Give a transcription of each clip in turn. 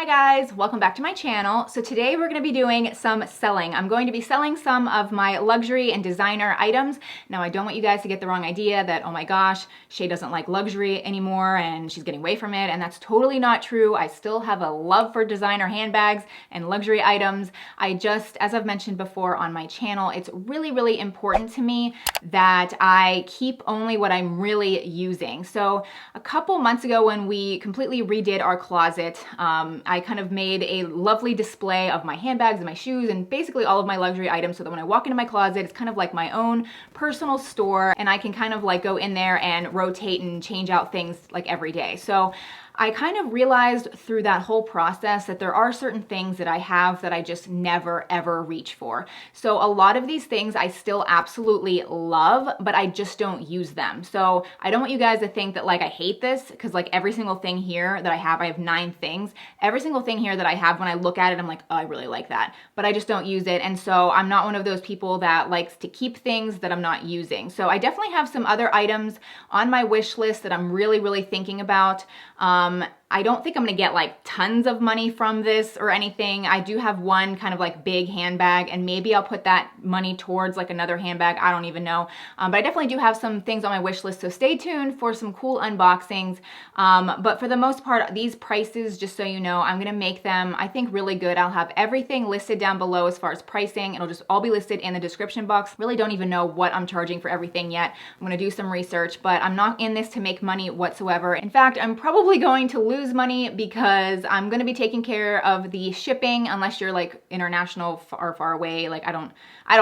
Hi guys, welcome back to my channel. So today we're going to be doing some selling. I'm going to be selling some of my luxury and designer items. Now I don't want you guys to get the wrong idea that, oh my gosh, Shay doesn't like luxury anymore and she's getting away from it, and that's totally not true. I still have a love for designer handbags and luxury items. As I've mentioned before on my channel, it's really important to me that I keep only what I'm really using. So a couple months ago when we completely redid our closet, I kind of made a lovely display of my handbags and my shoes and basically all of my luxury items so that when I walk into my closet, it's kind of like my own personal store and I can kind of like go in there and rotate and change out things like every day. So I kind of realized through that whole process that there are certain things that I have that I just never ever reach for. So a lot of these things I still absolutely love, but I just don't use them. So I don't want you guys to think that like I hate this, because like every single thing here that I have 9 things. Every single thing here that I have, when I look at it, I'm like, oh, I really like that, but I just don't use it. And so I'm not one of those people that likes to keep things that I'm not using. So I definitely have some other items on my wish list that I'm really thinking about. I don't think I'm gonna get like tons of money from this or anything. I do have one kind of like big handbag, and maybe I'll put that money towards like another handbag. I don't even know. But I definitely do have some things on my wish list, so stay tuned for some cool unboxings. But for the most part, these prices, just so you know, I'm gonna make them, I think, really good. I'll have everything listed down below as far as pricing. It'll just all be listed in the description box. Really don't even know what I'm charging for everything yet. I'm gonna do some research, but I'm not in this to make money whatsoever. In fact, I'm probably going to lose money because I'm going to be taking care of the shipping, unless you're like international or far away. Like I don't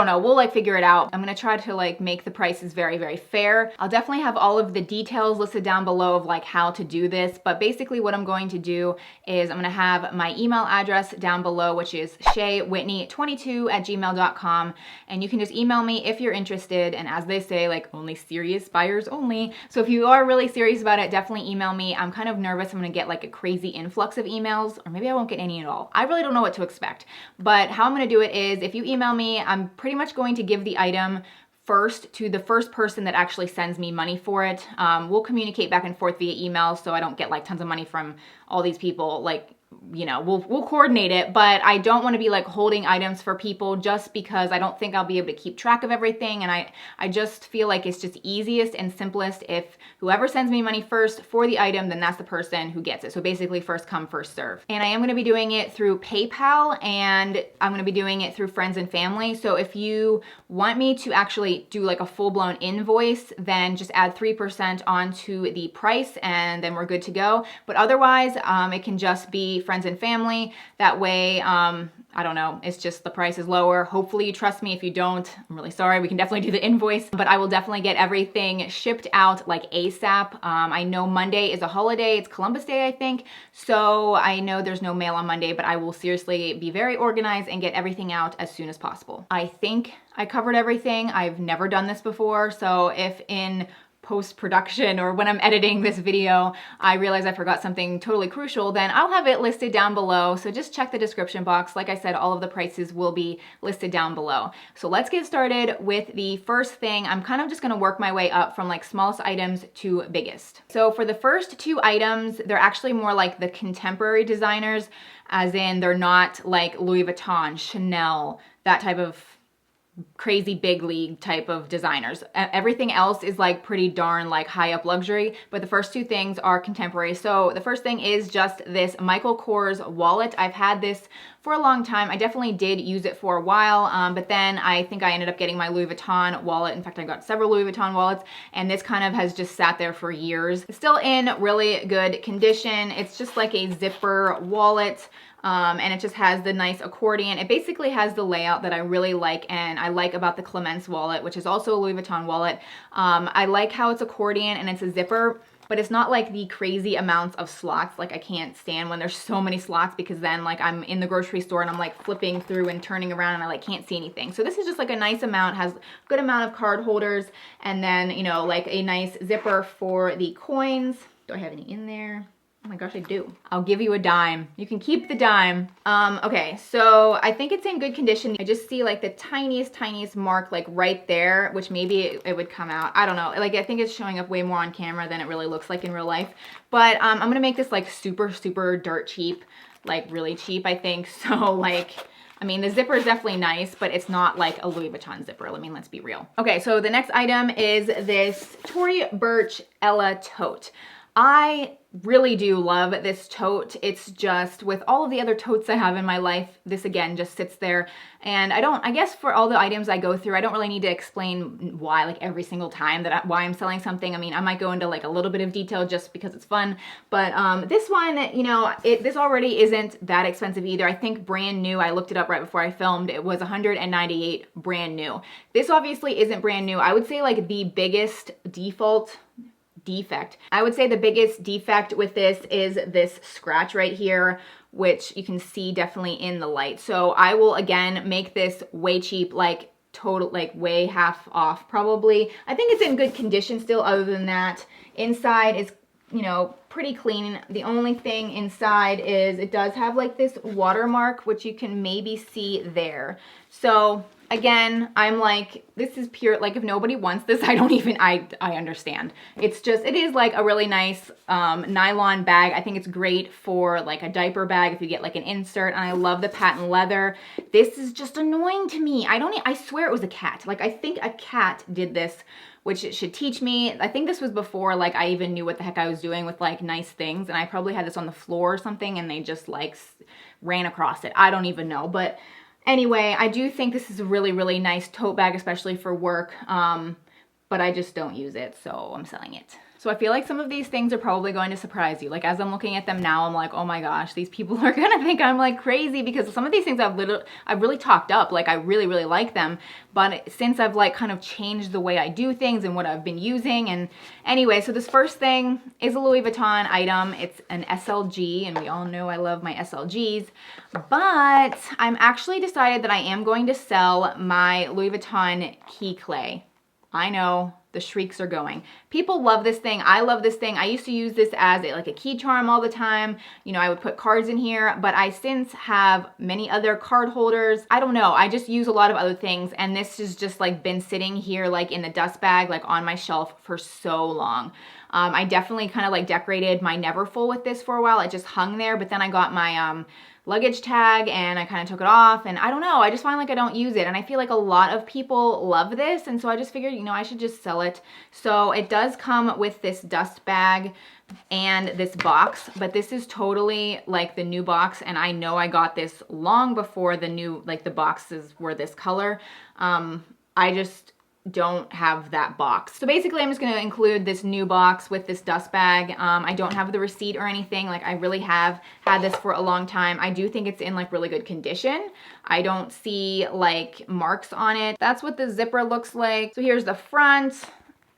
know. We'll like figure it out. I'm going to try to like make the prices very fair. I'll definitely have all of the details listed down below of like how to do this, but basically what I'm going to do is I'm going to have my email address down below, which is shaywhitney22@gmail.com, and you can just email me if you're interested. And as they say, like, only serious buyers only. So if you are really serious about it, definitely email me. I'm kind of nervous I'm going to get like a crazy influx of emails, or maybe I won't get any at all. I really don't know what to expect. But how I'm going to do it is, if you email me, I'm pretty much going to give the item first to the first person that actually sends me money for it. We'll communicate back and forth via email, so I don't get like tons of money from all these people. Like, you know, we'll coordinate it, but I don't want to be like holding items for people just because I don't think I'll be able to keep track of everything. And I just feel like it's just easiest and simplest if whoever sends me money first for the item, then that's the person who gets it. So basically first come, first serve. And I am going to be doing it through PayPal, and I'm going to be doing it through friends and family. So if you want me to actually do like a full-blown invoice, then just add 3% onto the price and then we're good to go. But otherwise, it can just be friends and family. That way, I don't know, it's just the price is lower. Hopefully you trust me. If you don't, I'm really sorry. We can definitely do the invoice, but I will definitely get everything shipped out like ASAP. I know Monday is a holiday. It's Columbus Day, I think. So I know there's no mail on Monday, but I will seriously be very organized and get everything out as soon as possible. I think I covered everything. I've never done this before. So if in post-production or when I'm editing this video, I realize I forgot something totally crucial, then I'll have it listed down below. So just check the description box. Like I said, all of the prices will be listed down below. So let's get started with the first thing. I'm kind of just going to work my way up from like smallest items to biggest. So for the first 2 items, they're actually more like the contemporary designers, as in they're not like Louis Vuitton, Chanel, that type of crazy big league type of designers. Everything else is like pretty darn like high up luxury, but the first 2 things are contemporary. So the first thing is just this Michael Kors wallet. I've had this for a long time. I definitely did use it for a while, but then I think I ended up getting my Louis Vuitton wallet. In fact, I got several Louis Vuitton wallets, and this kind of has just sat there for years. It's still in really good condition. It's just like a zipper wallet. And it just has the nice accordion. It basically has the layout that I really like, and I like about the Clemence wallet, which is also a Louis Vuitton wallet. I like how it's accordion and it's a zipper, but it's not like the crazy amounts of slots. Like I can't stand when there's so many slots, because then like I'm in the grocery store and I'm like flipping through and turning around and I like can't see anything. So this is just like a nice amount, has a good amount of card holders, and then, you know, like a nice zipper for the coins. Do I have any in there? Oh my gosh, I do. I'll give you a dime. You can keep the dime. Okay, so I think it's in good condition. I just see like the tiniest mark like right there, which maybe it would come out. I don't know. Like I think it's showing up way more on camera than it really looks like in real life. But I'm gonna make this like super dirt cheap. like really cheap, I think. So like, I mean, the zipper is definitely nice, but it's not like a Louis Vuitton zipper. I mean, let's be real. Okay, so the next item is this Tory Burch Ella tote. I really do love this tote. It's just, with all of the other totes I have in my life, this again just sits there. And I guess for all the items I go through, I don't really need to explain why, like every single time why I'm selling something. I mean, I might go into like a little bit of detail just because it's fun, but this one, you know, this already isn't that expensive either. I think brand new, I looked it up right before I filmed, it was $198 brand new. This obviously isn't brand new. I would say like the biggest defect. I would say the biggest defect with this is this scratch right here, which you can see definitely in the light. So I will again make this way cheap, like total, like way half off probably. I think it's in good condition still. Other than that, inside is, you know, pretty clean. The only thing inside is it does have like this watermark, which you can maybe see there. So again, I'm like, this is pure, like if nobody wants this, I don't even, I understand. It's just, it is like a really nice nylon bag. I think it's great for like a diaper bag if you get like an insert, and I love the patent leather. This is just annoying to me. I swear it was a cat. Like I think a cat did this, which it should teach me. I think this was before like I even knew what the heck I was doing with like nice things, and I probably had this on the floor or something and they just like ran across it. I don't even know, but anyway, I do think this is a really, really nice tote bag, especially for work, but I just don't use it, so I'm selling it. So I feel like some of these things are probably going to surprise you. Like as I'm looking at them now, I'm like, oh my gosh, these people are gonna think I'm like crazy, because some of these things I've really talked up. Like I really, really like them, but since I've like kind of changed the way I do things and what I've been using. And anyway, so this first thing is a Louis Vuitton item. It's an SLG, and we all know I love my SLGs, but I'm actually decided that I am going to sell my Louis Vuitton key clay. I know, the shrieks are going. People love this thing. I love this thing. I used to use this as like a key charm all the time. You know, I would put cards in here, but I since have many other card holders. I don't know. I just use a lot of other things, and this has just like been sitting here like in the dust bag, like on my shelf for so long. I definitely kind of like decorated my Neverfull with this for a while. It just hung there, but then I got my luggage tag and I kind of took it off, and I don't know, I just find like I don't use it, and I feel like a lot of people love this, and so I just figured, you know, I should just sell it. So it does come with this dust bag and this box, but this is totally like the new box, and I know I got this long before the new, like the boxes were this color. I just don't have that box. So basically I'm just going to include this new box with this dust bag. I don't have the receipt or anything. Like I really have had this for a long time. I do think it's in like really good condition. I don't see like marks on it. That's what the zipper looks like. So here's the front,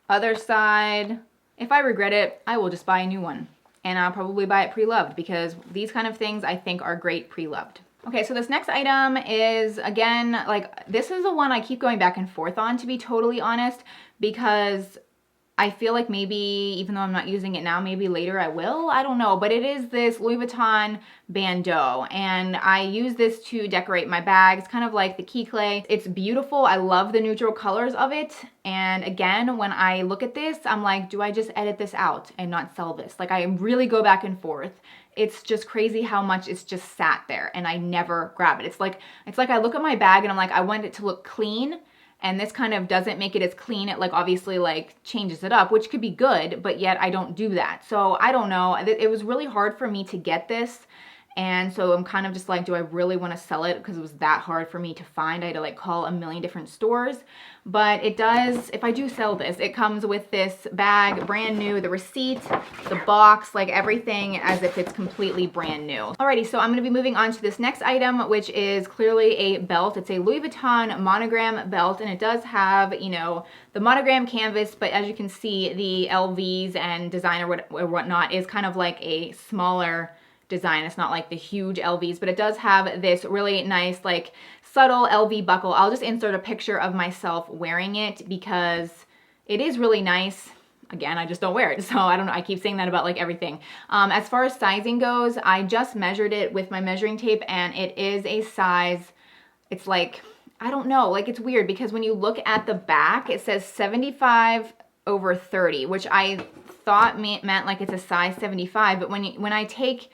other side. If I regret it, I will just buy a new one, and I'll probably buy it pre-loved, because these kind of things I think are great pre-loved. Okay, so this next item is, again, like this is the one I keep going back and forth on, to be totally honest, because I feel like maybe, even though I'm not using it now, maybe later I will, I don't know, but it is this Louis Vuitton Bandeau, and I use this to decorate my bags, kind of like the key clay. It's beautiful. I love the neutral colors of it, and again, when I look at this, I'm like, do I just edit this out and not sell this? Like I really go back and forth. It's just crazy how much it's just sat there and I never grab it. It's like I look at my bag and I'm like, I want it to look clean, and this kind of doesn't make it as clean. It like obviously like changes it up, which could be good, but yet I don't do that. So I don't know. It was really hard for me to get this. And so I'm kind of just like, do I really want to sell it? Because it was that hard for me to find. I had to like call a million different stores. But it does, if I do sell this, it comes with this bag, brand new, the receipt, the box, like everything as if it's completely brand new. Alrighty, so I'm going to be moving on to this next item, which is clearly a belt. It's a Louis Vuitton monogram belt, and it does have, you know, the monogram canvas, but as you can see, the LVs and designer or whatnot is kind of like a smaller design. It's not like the huge LVs, but it does have this really nice like subtle LV buckle. I'll just insert a picture of myself wearing it because it is really nice. Again, I just don't wear it, so I don't know. I keep saying that about like everything. As far as sizing goes, I just measured it with my measuring tape, and it is a size, it's like, I don't know, like it's weird because when you look at the back, it says 75/30, which I thought meant like it's a size 75, but when I take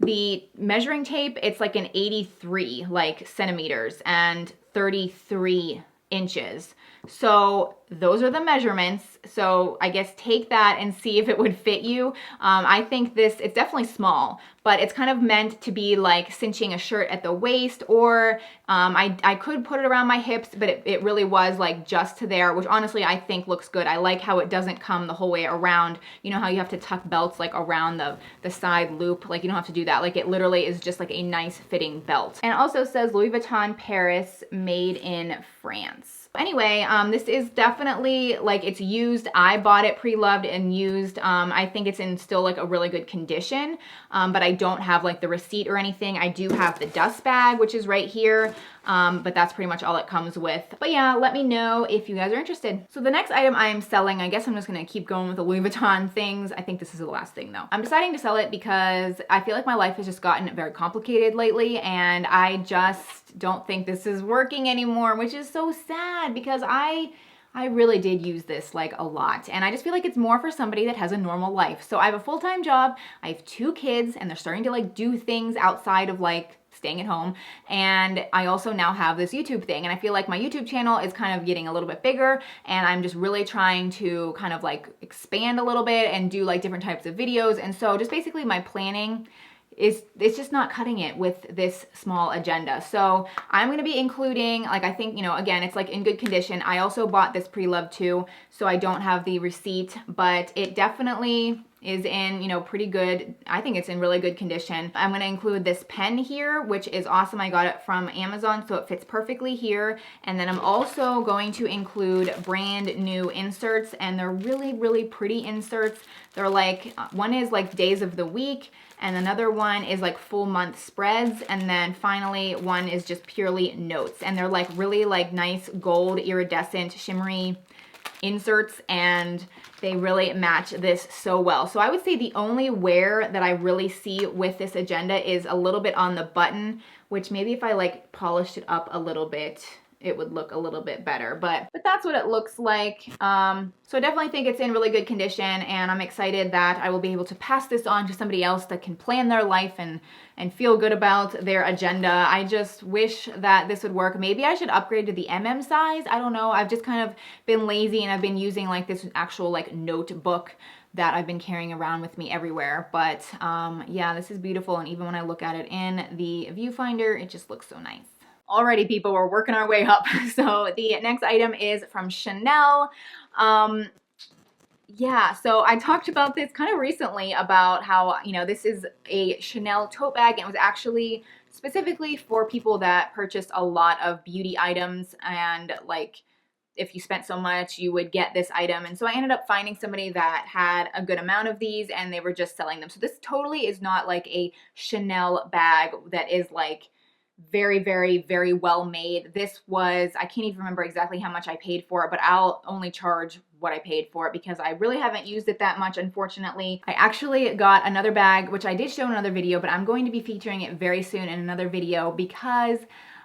The measuring tape, it's like an 83 like centimeters and 33 inches. So those are the measurements. So I guess take that and see if it would fit you. I think it's definitely small, but it's kind of meant to be like cinching a shirt at the waist, or I could put it around my hips, but it really was like just to there, which honestly I think looks good. I like how it doesn't come the whole way around. You know how you have to tuck belts like around the side loop? Like you don't have to do that. Like it literally is just like a nice fitting belt. And it also says Louis Vuitton Paris, made in France. Anyway, this is definitely like, it's used. I bought it pre-loved and used. I think it's in still like a really good condition, but I don't have like the receipt or anything. I do have the dust bag, which is right here. But that's pretty much all it comes with. But yeah, let me know if you guys are interested. So the next item I am selling, I guess I'm just gonna keep going with the Louis Vuitton things. I think this is the last thing though. I'm deciding to sell it because I feel like my life has just gotten very complicated lately, and I just don't think this is working anymore, which is so sad because I really did use this like a lot, and I just feel like it's more for somebody that has a normal life. So I have a full-time job, I have 2 kids, and they're starting to like do things outside of like staying at home, and I also now have this YouTube thing, and I feel like my YouTube channel is kind of getting a little bit bigger, and I'm just really trying to kind of like expand a little bit and do like different types of videos. And so just basically my planning it's just not cutting it with this small agenda. So I'm going to be including, like, I think, you know, again, it's like in good condition. I also bought this pre-loved too, so I don't have the receipt, but it definitely is in, you know, pretty good. I think it's in really good condition. I'm going to include this pen here, which is awesome. I got it from Amazon, so it fits perfectly here. And then I'm also going to include brand new inserts, and they're really, really pretty inserts. They're like, one is like days of the week, and another one is like full month spreads, and then finally one is just purely notes. And they're like really like nice gold iridescent shimmery inserts, and they really match this so well. So I would say the only wear that I really see with this agenda is a little bit on the button, which maybe if I like polished it up a little bit, it would look a little bit better, but that's what it looks like. So I definitely think it's in really good condition, and I'm excited that I will be able to pass this on to somebody else that can plan their life and feel good about their agenda. I just wish that this would work. Maybe I should upgrade to the MM size. I don't know. I've just kind of been lazy, and I've been using like this actual like notebook that I've been carrying around with me everywhere. But yeah, this is beautiful, and even when I look at it in the viewfinder, it just looks so nice. Alrighty, people, we're working our way up. So the next item is from Chanel. Yeah, so I talked about this kind of recently about how, you know, this is a Chanel tote bag, and it was actually specifically for people that purchased a lot of beauty items, and like if you spent so much, you would get this item. And so I ended up finding somebody that had a good amount of these, and they were just selling them. So this totally is not like a Chanel bag that is like very, very, very well made. This was, I can't even remember exactly how much I paid for it, but I'll only charge what I paid for it because I really haven't used it that much, unfortunately. I actually got another bag, which I did show in another video, but I'm going to be featuring it very soon in another video because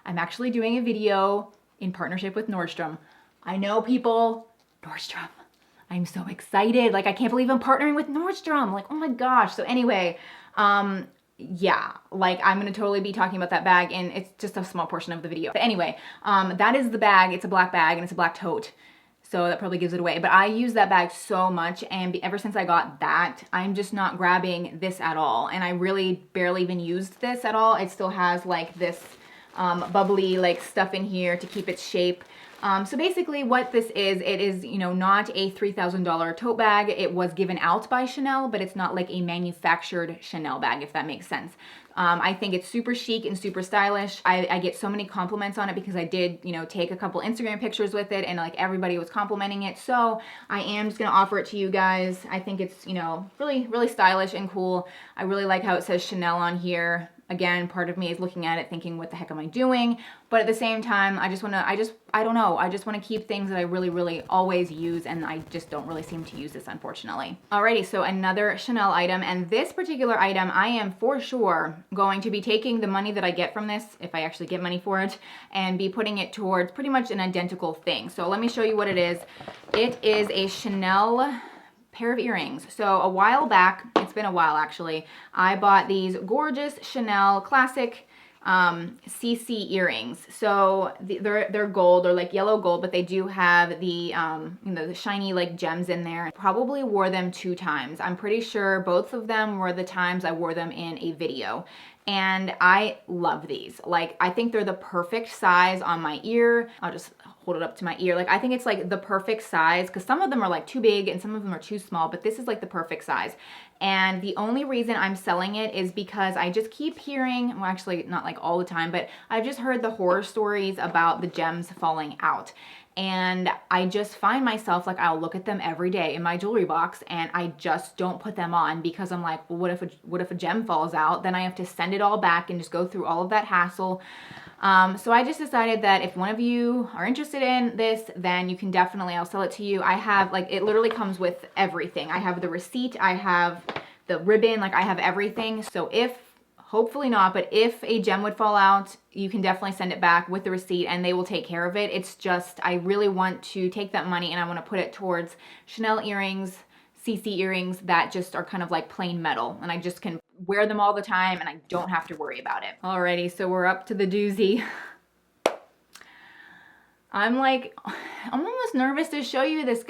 I'm actually doing a video in partnership with Nordstrom. I know, people, Nordstrom. I'm so excited. Like, I can't believe I'm partnering with Nordstrom. Like, oh my gosh. So anyway, yeah, like I'm going to totally be talking about that bag, and it's just a small portion of the video. But anyway, that is the bag. It's a black bag, and it's a black tote. So that probably gives it away. But I use that bag so much, and ever since I got that, I'm just not grabbing this at all. And I really barely even used this at all. It still has like this bubbly like stuff in here to keep its shape. So basically what this is, it is, you know, not a $3,000 tote bag. It was given out by Chanel, but it's not like a manufactured Chanel bag, if that makes sense. I think it's super chic and super stylish. I get so many compliments on it because I did, you know, take a couple Instagram pictures with it, and like everybody was complimenting it. So I am just gonna offer it to you guys. I think it's, you know, really, really stylish and cool. I really like how it says Chanel on here. Again, part of me is looking at it thinking, what the heck am I doing? But at the same time, I don't know. I just want to keep things that I really, really always use, and I just don't really seem to use this, unfortunately. Alrighty, so another Chanel item, and this particular item, I am for sure going to be taking the money that I get from this, if I actually get money for it, and be putting it towards pretty much an identical thing. So let me show you what it is. It is a Chanel pair of earrings. So a while back, it's been a while actually, I bought these gorgeous Chanel classic CC earrings. So they're gold, they're like yellow gold, but they do have the the shiny like gems in there. Probably wore them 2 times. I'm pretty sure both of them were the times I wore them in a video. And I love these. Like, I think they're the perfect size on my ear. I'll just hold it up to my ear. Like, I think it's like the perfect size, because some of them are like too big and some of them are too small, but this is like the perfect size. And the only reason I'm selling it is because I just keep hearing, well, actually not like all the time, but I've just heard the horror stories about the gems falling out. And I just find myself like, I'll look at them every day in my jewelry box and I just don't put them on because I'm like, well, what if a gem falls out? Then I have to send it all back and just go through all of that hassle. So I just decided that if one of you are interested in this, then you can definitely, I'll sell it to you. I have like, it literally comes with everything. I have the receipt, I have the ribbon, like I have everything. So if, hopefully not, but if a gem would fall out, you can definitely send it back with the receipt and they will take care of it. It's just, I really want to take that money and I want to put it towards Chanel earrings, CC earrings that just are kind of like plain metal. And I just can wear them all the time and I don't have to worry about it. Alrighty, so we're up to the doozy. I'm almost nervous to show you this.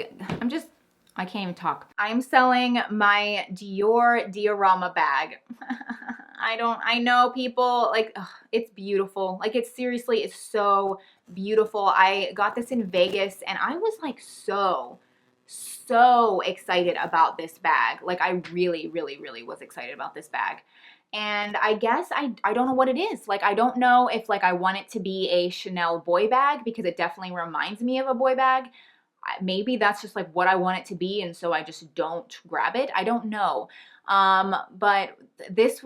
I can't even talk. I'm selling my Dior Diorama bag. I know people, like, ugh, it's beautiful. Like, it's seriously, it's so beautiful. I got this in Vegas and I was like so excited about this bag. Like, I really was excited about this bag. And I guess I don't know what it is. Like, I don't know if like I want it to be a Chanel boy bag because it definitely reminds me of a boy bag. Maybe that's just like what I want it to be and so I just don't grab it. I don't know. But this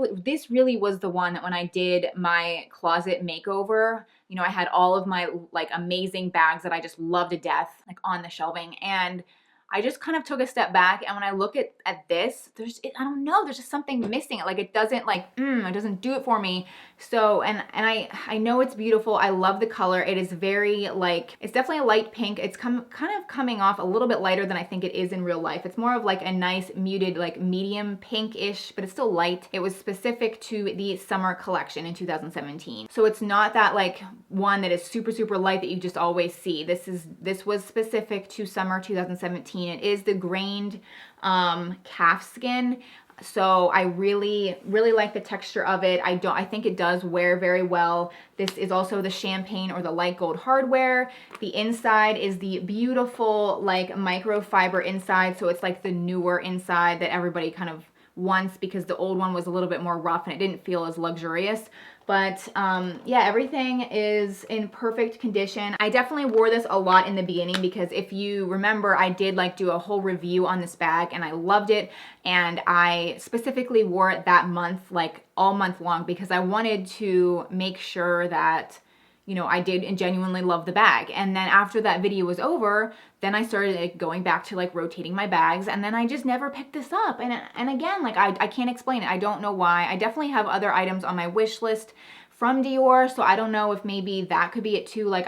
really was the one that when I did my closet makeover, you know, I had all of my like amazing bags that I just love to death, like on the shelving. And I just kind of took a step back and when I look at this, I don't know, there's just something missing. Like it doesn't like, it doesn't do it for me. So, and I know it's beautiful. I love the color. It is very like, it's definitely a light pink. It's kind of coming off a little bit lighter than I think it is in real life. It's more of like a nice muted, like medium pink-ish, but it's still light. It was specific to the summer collection in 2017. So it's not that like one that is super light that you just always see. This was specific to summer 2017. It is the grained calf skin. So I really like the texture of it. I think it does wear very well. This is also the champagne or the light gold hardware. The inside is the beautiful like microfiber inside. So it's like the newer inside that everybody kind of wants because the old one was a little bit more rough and it didn't feel as luxurious. But yeah, everything is in perfect condition. I definitely wore this a lot in the beginning because if you remember, I did like do a whole review on this bag and I loved it. And I specifically wore it that month, like all month long, because I wanted to make sure that, you know, I did and genuinely love the bag. And then after that video was over, then I started like going back to like rotating my bags and then I just never picked this up. And again, like I can't explain it. I don't know why. I definitely have other items on my wish list from Dior. So I don't know if maybe that could be it too. Like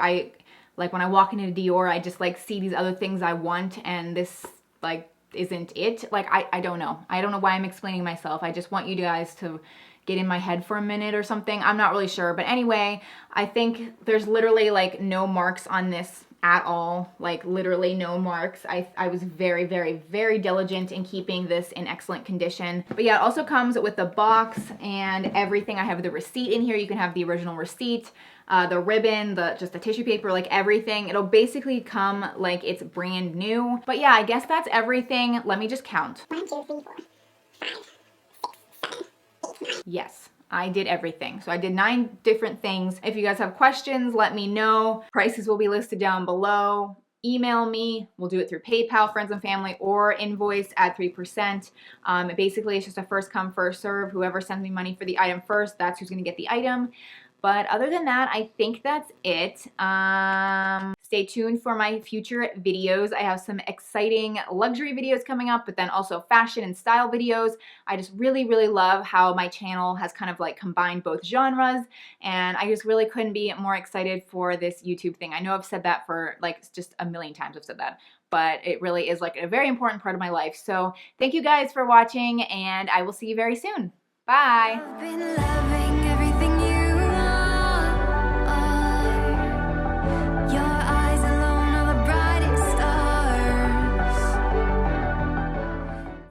when I walk into Dior, I just like see these other things I want and this like isn't it. Like, I don't know. I don't know why I'm explaining myself. I just want you guys to get in my head for a minute or something. I'm not really sure. But anyway, I think there's literally like no marks on this at all, like literally no marks. I was very diligent in keeping this in excellent condition. But yeah, it also comes with the box and everything. I have the receipt in here. You can have the original receipt, the ribbon, just the tissue paper, like everything. It'll basically come like it's brand new. But yeah, I guess that's everything. Let me just count. 1, 2, 3, 4, 5, 6, 7, 8, 9. Yes. I did everything. So I did 9 different things. If you guys have questions, let me know. Prices will be listed down below. Email me. We'll do it through PayPal, friends and family, or invoice at 3%. Basically, it's just a first come, first serve. Whoever sends me money for the item first, that's who's going to get the item. But other than that, I think that's it. Stay tuned for my future videos. I have some exciting luxury videos coming up, but then also fashion and style videos. I just really love how my channel has kind of like combined both genres, and I just really couldn't be more excited for this YouTube thing. I know I've said that for like just a million times I've said that, but it really is like a very important part of my life. So thank you guys for watching, and I will see you very soon. Bye.